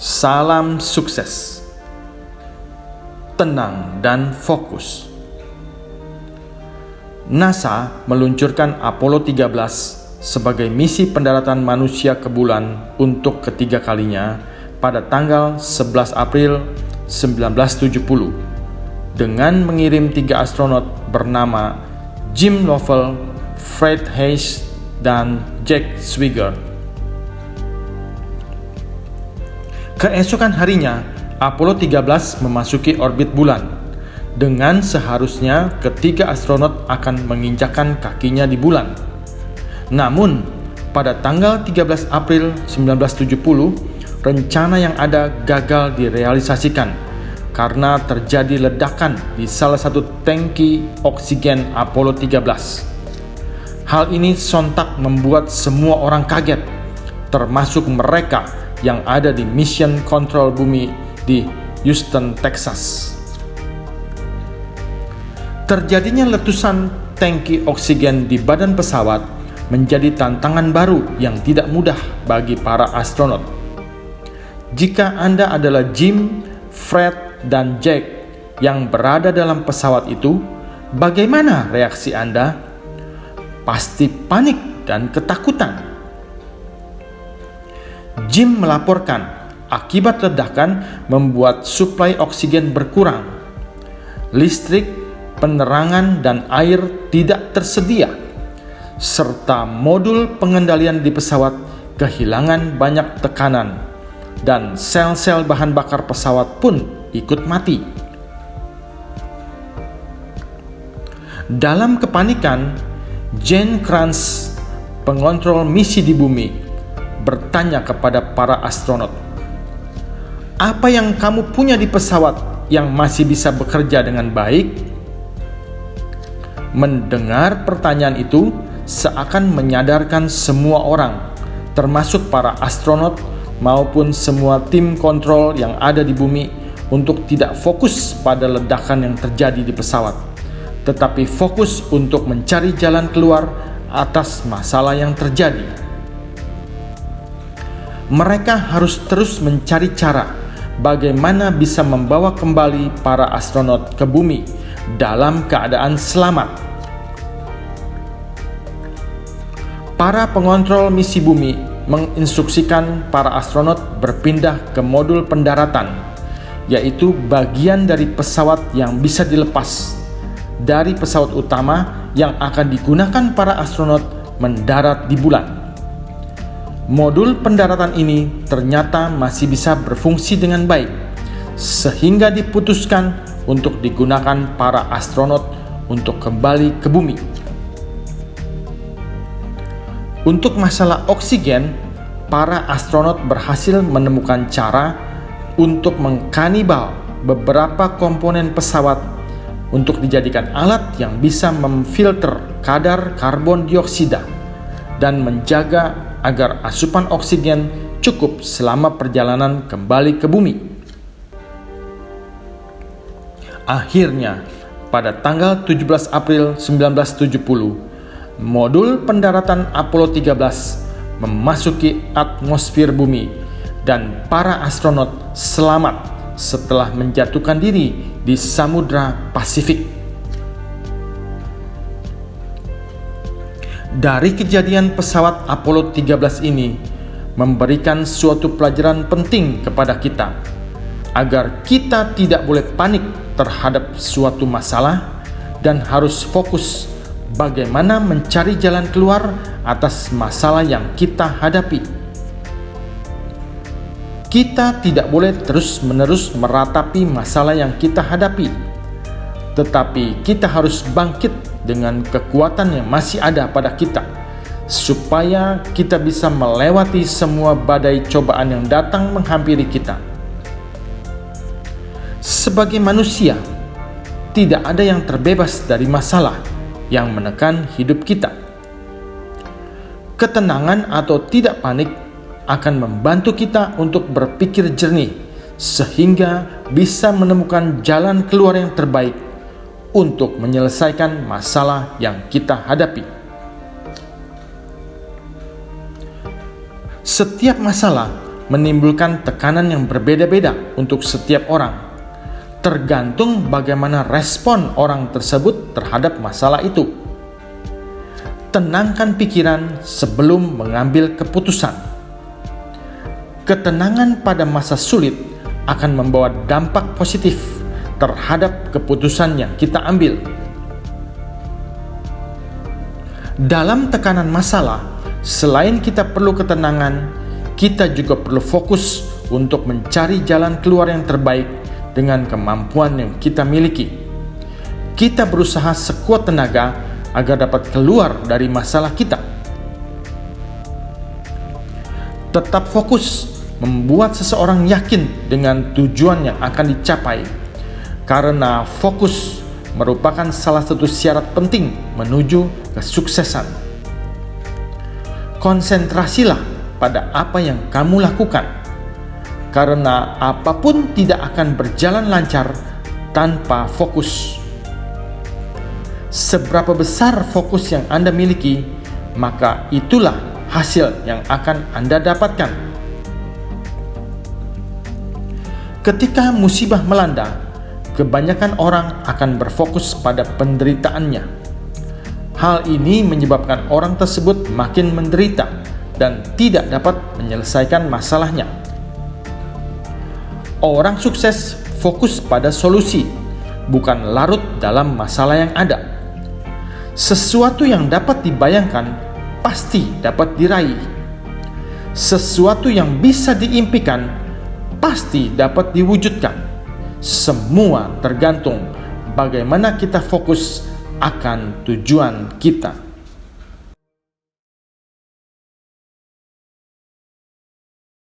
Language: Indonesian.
Salam sukses, tenang dan fokus. NASA meluncurkan Apollo 13 sebagai misi pendaratan manusia ke bulan untuk ketiga kalinya pada tanggal 11 April 1970 dengan mengirim 3 astronot bernama Jim Lovell, Fred Haise, dan Jack Swigert. Keesokan harinya, Apollo 13 memasuki orbit bulan, dengan seharusnya ketiga astronot akan menginjakkan kakinya di bulan. Namun, pada tanggal 13 April 1970, rencana yang ada gagal direalisasikan karena terjadi ledakan di salah satu tangki oksigen Apollo 13. Hal ini sontak membuat semua orang kaget, termasuk mereka yang ada di Mission Control Bumi di Houston, Texas. Terjadinya letusan tangki oksigen di badan pesawat menjadi tantangan baru yang tidak mudah bagi para astronot. Jika Anda adalah Jim, Fred, dan Jack yang berada dalam pesawat itu, bagaimana reaksi Anda? Pasti panik dan ketakutan. Jim melaporkan akibat ledakan membuat suplai oksigen berkurang. Listrik, penerangan, dan air tidak tersedia, serta modul pengendalian di pesawat kehilangan banyak tekanan, dan sel-sel bahan bakar pesawat pun ikut mati. Dalam kepanikan, Gene Kranz, pengontrol misi di bumi, bertanya kepada para astronot, "Apa yang kamu punya di pesawat yang masih bisa bekerja dengan baik?" Mendengar pertanyaan itu seakan menyadarkan semua orang, termasuk para astronot maupun semua tim kontrol yang ada di bumi, untuk tidak fokus pada ledakan yang terjadi di pesawat, tetapi fokus untuk mencari jalan keluar atas masalah yang terjadi. Mereka harus terus mencari cara bagaimana bisa membawa kembali para astronot ke bumi dalam keadaan selamat. Para pengontrol misi bumi menginstruksikan para astronot berpindah ke modul pendaratan, yaitu bagian dari pesawat yang bisa dilepas dari pesawat utama yang akan digunakan para astronot mendarat di bulan. Modul pendaratan ini ternyata masih bisa berfungsi dengan baik, sehingga diputuskan untuk digunakan para astronot untuk kembali ke bumi. Untuk masalah oksigen, para astronot berhasil menemukan cara untuk mengkanibal beberapa komponen pesawat untuk dijadikan alat yang bisa memfilter kadar karbon dioksida dan menjaga agar asupan oksigen cukup selama perjalanan kembali ke bumi. Akhirnya, pada tanggal 17 April 1970, modul pendaratan Apollo 13 memasuki atmosfer bumi dan para astronot selamat setelah menjatuhkan diri di Samudra Pasifik. Dari kejadian pesawat Apollo 13 ini memberikan suatu pelajaran penting kepada kita, agar kita tidak boleh panik terhadap suatu masalah dan harus fokus bagaimana mencari jalan keluar atas masalah yang kita hadapi. Kita tidak boleh terus-menerus meratapi masalah yang kita hadapi, tetapi kita harus bangkit dengan kekuatan yang masih ada pada kita, supaya kita bisa melewati semua badai cobaan yang datang menghampiri kita. Sebagai manusia, tidak ada yang terbebas dari masalah yang menekan hidup kita. Ketenangan atau tidak panik akan membantu kita untuk berpikir jernih, sehingga bisa menemukan jalan keluar yang terbaik untuk menyelesaikan masalah yang kita hadapi. Setiap masalah menimbulkan tekanan yang berbeda-beda untuk setiap orang, tergantung bagaimana respon orang tersebut terhadap masalah itu. Tenangkan pikiran sebelum mengambil keputusan. Ketenangan pada masa sulit akan membawa dampak positif terhadap keputusan yang kita ambil. Dalam tekanan masalah, selain kita perlu ketenangan, kita juga perlu fokus untuk mencari jalan keluar yang terbaik dengan kemampuan yang kita miliki. Kita berusaha sekuat tenaga agar dapat keluar dari masalah kita. Tetap fokus membuat seseorang yakin dengan tujuan yang akan dicapai, karena fokus merupakan salah satu syarat penting menuju kesuksesan. Konsentrasilah pada apa yang kamu lakukan, karena apapun tidak akan berjalan lancar tanpa fokus. Seberapa besar fokus yang Anda miliki, maka itulah hasil yang akan Anda dapatkan. Ketika musibah melanda, kebanyakan orang akan berfokus pada penderitaannya. Hal ini menyebabkan orang tersebut makin menderita dan tidak dapat menyelesaikan masalahnya. Orang sukses fokus pada solusi, bukan larut dalam masalah yang ada. Sesuatu yang dapat dibayangkan pasti dapat diraih. Sesuatu yang bisa diimpikan pasti dapat diwujudkan. Semua tergantung bagaimana kita fokus akan tujuan kita.